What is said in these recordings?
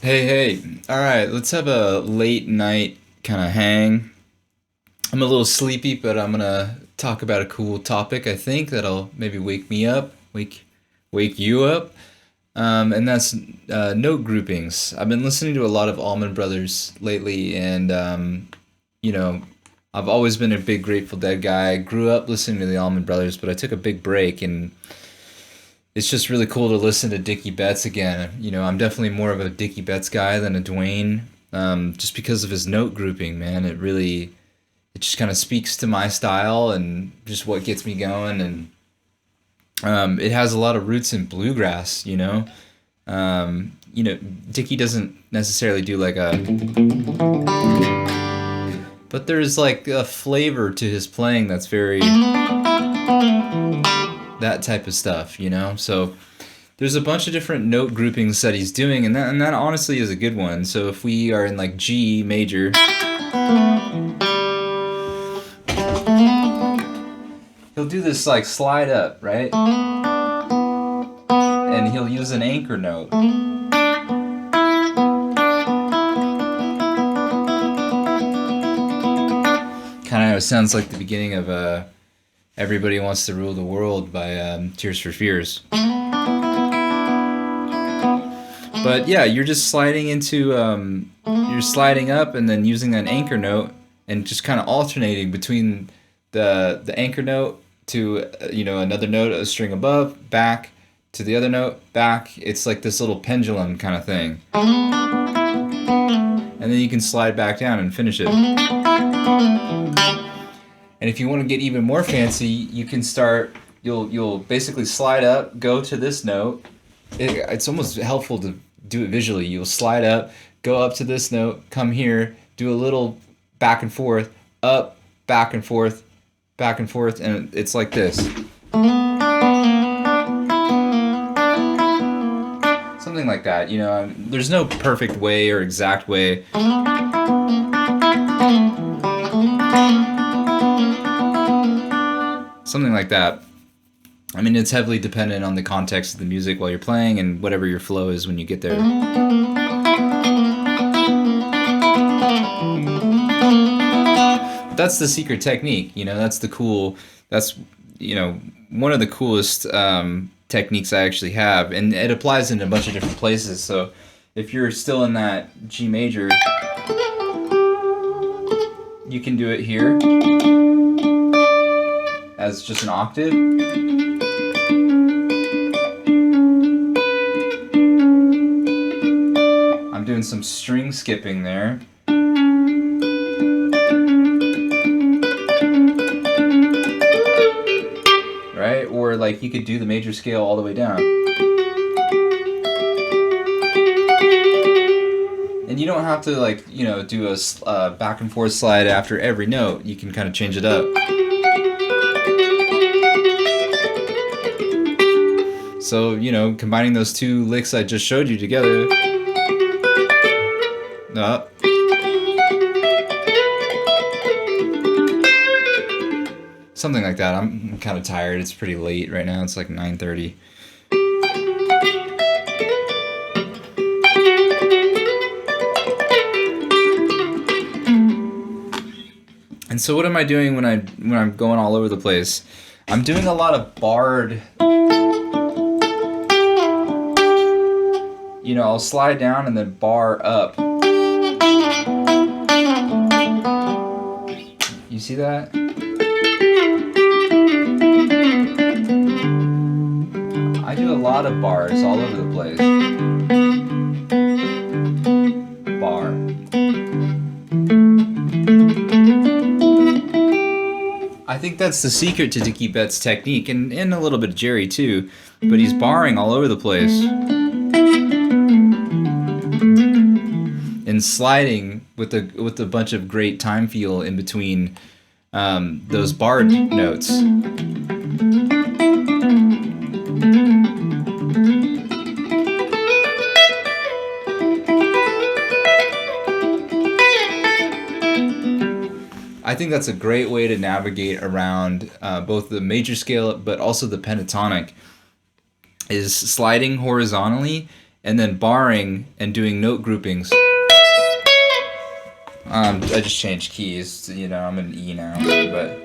Hey, all right, let's have a late night kind of hang. I'm a little sleepy, but I'm gonna talk about a cool topic, I think, that'll maybe wake me up, wake you up. And that's note groupings. I've been listening to a lot of Allman Brothers lately, and you know, I've always been a big Grateful Dead guy. I grew up listening to the Allman Brothers, but I took a big break, and it's just really cool to listen to Dickie Betts again. I'm definitely more of a Dickie Betts guy than a Dwayne, just because of his note grouping, man. It just kind of speaks to my style and just what gets me going, and it has a lot of roots in bluegrass. Dickie doesn't necessarily do like a, but there's like a flavor to his playing that's very that type of stuff. So there's a bunch of different note groupings that he's doing, and that honestly is a good one. So if we are in like G major, he'll do this like slide up, right? And he'll use an anchor note. Kind of sounds like the beginning of Everybody Wants to Rule the World by Tears for Fears. But yeah, you're just sliding you're sliding up and then using an anchor note and just kind of alternating between the anchor note to another note, a string above, back to the other note, back. It's like this little pendulum kind of thing. And then you can slide back down and finish it. And if you want to get even more fancy, you can start. You'll basically slide up, go to this note. It's almost helpful to do it visually. You'll slide up, go up to this note, come here, do a little back and forth, up, back and forth, and it's like this. Something like that. There's no perfect way or exact way. Something like that. I mean, it's heavily dependent on the context of the music while you're playing and whatever your flow is when you get there. But that's the secret technique. That's one of the coolest techniques I actually have, and it applies in a bunch of different places. So if you're still in that G major, you can do it here as just an octave. I'm doing some string skipping there. Right? Or like you could do the major scale all the way down. And you don't have to do a back and forth slide after every note. You can kind of change it up. So, combining those two licks I just showed you together. Up. Something like that. I'm kind of tired. It's pretty late right now. It's like 9:30. And so what am I doing when I'm going all over the place? I'm doing a lot of barred. I'll slide down and then bar up. You see that? I do a lot of bars all over the place. Bar. I think that's the secret to Dickie Betts' technique, and a little bit of Jerry too, but he's barring all over the place. And sliding with a bunch of great time feel in between those barred notes. I think that's a great way to navigate around both the major scale but also the pentatonic, is sliding horizontally and then barring and doing note groupings. I just changed keys. You know, I'm in E now, but.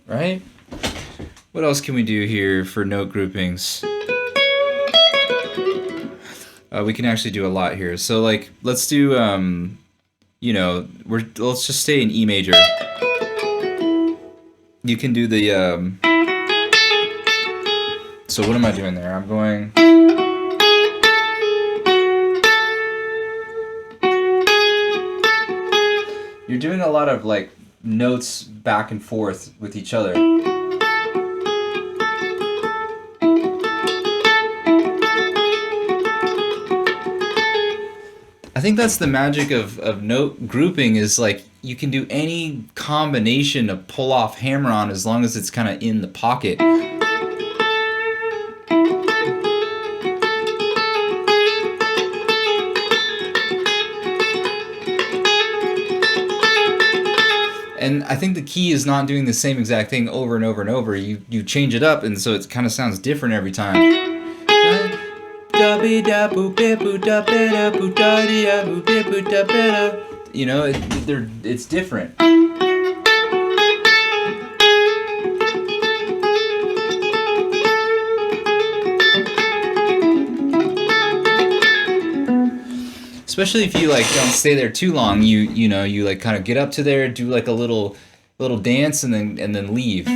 Right? What else can we do here for note groupings? We can actually do a lot here. So like, let's do, you know, let's just stay in E major. You can do the, so what am I doing there? I'm going. You're doing a lot of like notes back and forth with each other. I think that's the magic of note grouping, is like you can do any combination of pull off hammer on as long as it's kind of in the pocket. And I think the key is not doing the same exact thing over and over and over. You change it up, and so it kind of sounds different every time. You know, it's different. Especially if you like don't stay there too long, you know, you like kind of get up to there, do like a little dance, and then leave.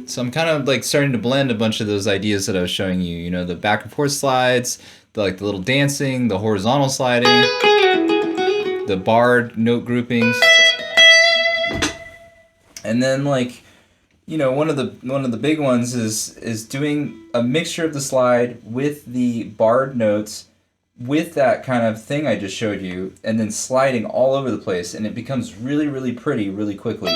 So I'm kind of like starting to blend a bunch of those ideas that I was showing you. You know, the back and forth slides, the little dancing, the horizontal sliding, the barred note groupings, and then like, you know, one of the big ones is doing a mixture of the slide with the barred notes, with that kind of thing I just showed you, and then sliding all over the place, and it becomes really, really pretty really quickly.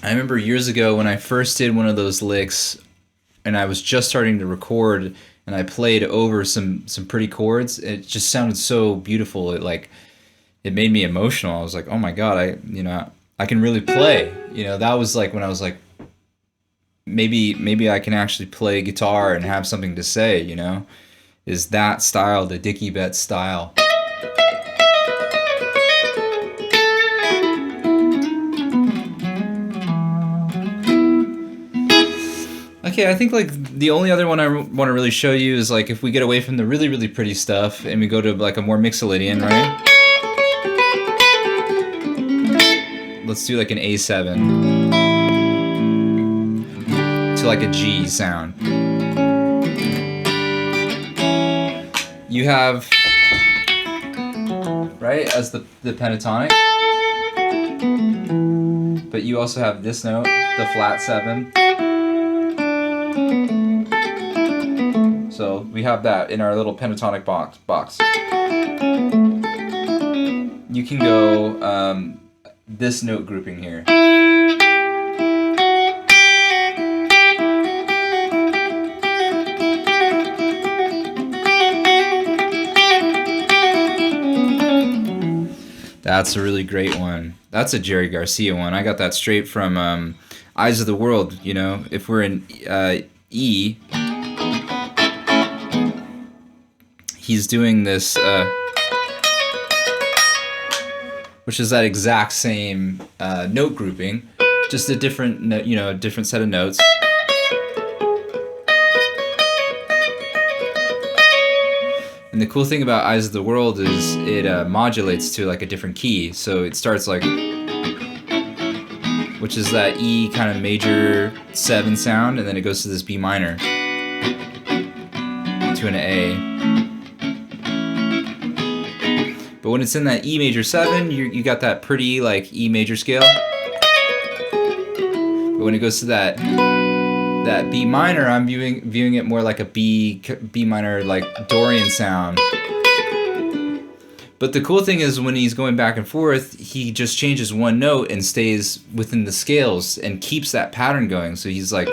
I remember years ago when I first did one of those licks, and I was just starting to record, and I played over some pretty chords. It just sounded so beautiful. It made me emotional. I was like, oh my God, I can really play. You know, that was like when I was like, maybe I can actually play guitar and have something to say, you know? Is that style, the Dickie Bet style. Okay, I think like the only other one I want to really show you is like if we get away from the really, really pretty stuff and we go to like a more Mixolydian, right? Let's do like an A7 to like a G sound. You have, right, as the pentatonic, but you also have this note, the flat 7. So we have that in our little pentatonic box. You can go this note grouping here. That's a really great one. That's a Jerry Garcia one. I got that straight from Eyes of the World. You know, if we're in E, he's doing this, which is that exact same note grouping, just a different, you know, a different set of notes. And the cool thing about Eyes of the World is it modulates to like a different key. So it starts like, which is that E kind of major 7 sound, and then it goes to this B minor to an A. But when it's in that E major 7, you got that pretty like E major scale. But when it goes to that that B minor, I'm viewing it more like a B minor, like Dorian sound. But the cool thing is when he's going back and forth, he just changes one note and stays within the scales and keeps that pattern going. So he's like,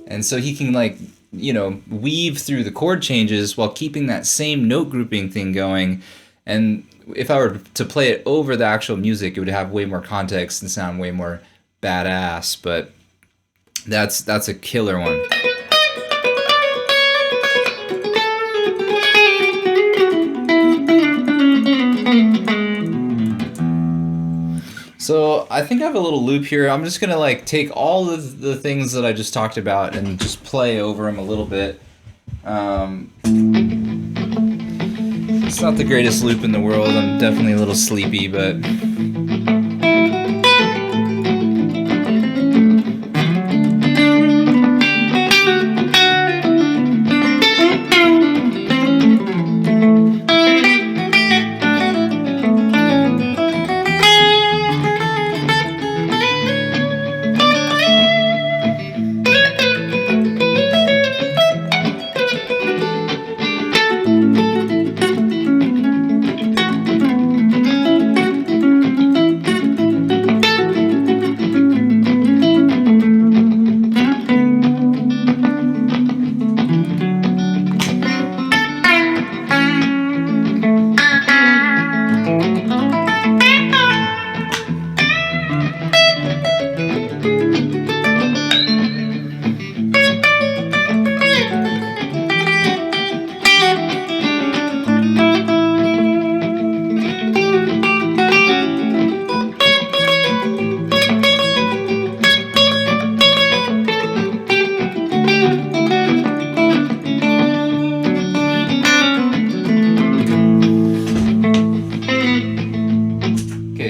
and so he can, like, you know, weave through the chord changes while keeping that same note grouping thing going. And if I were to play it over the actual music, it would have way more context and sound way more badass. But that's a killer one. So I think I have a little loop here. I'm just gonna like take all of the things that I just talked about and just play over them a little bit. It's not the greatest loop in the world. I'm definitely a little sleepy, but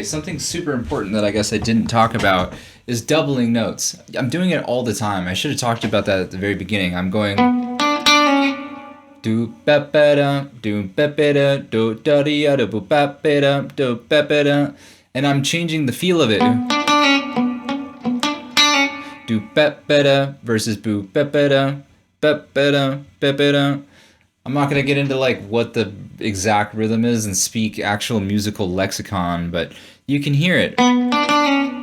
something super important that I guess I didn't talk about is doubling notes. I'm doing it all the time. I should have talked about that at the very beginning. I'm going do ba ba da do ba ba da do da di da do ba ba da do ba ba da, and I'm changing the feel of it. Do ba ba da versus boo ba ba da ba ba da ba ba da. I'm not gonna get into like what the exact rhythm is and speak actual musical lexicon, but you can hear it.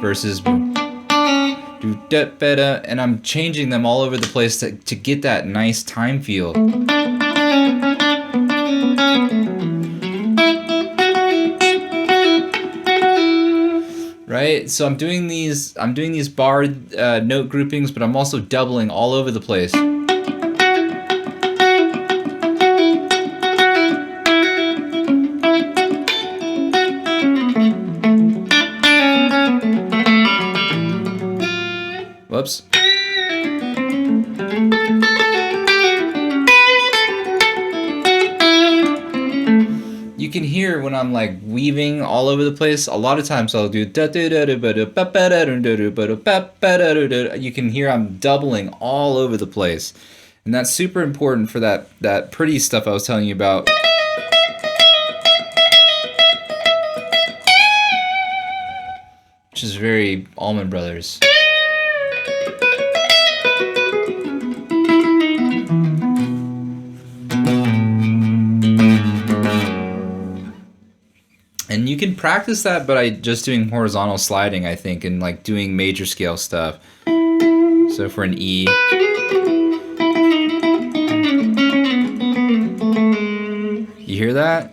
Versus do da ba da, and I'm changing them all over the place to get that nice time feel. Right? So I'm doing these bar note groupings, but I'm also doubling all over the place. Whoops. You can hear when I'm like weaving all over the place. A lot of times I'll do you can hear I'm doubling all over the place. And that's super important for that pretty stuff I was telling you about. Which is very Allman Brothers. And you can practice that by just doing horizontal sliding, I think, and like doing major scale stuff. So for an E. You hear that?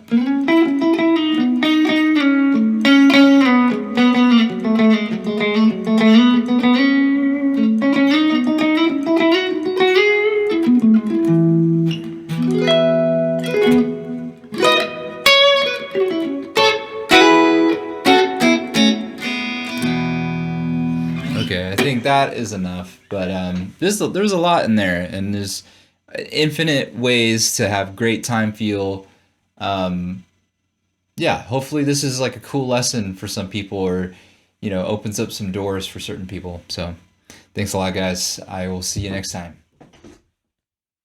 Okay, I think that is enough, but there's a lot in there, and there's infinite ways to have great time feel. Yeah, hopefully this is like a cool lesson for some people, or opens up some doors for certain people. So thanks a lot, guys. I will see you next time.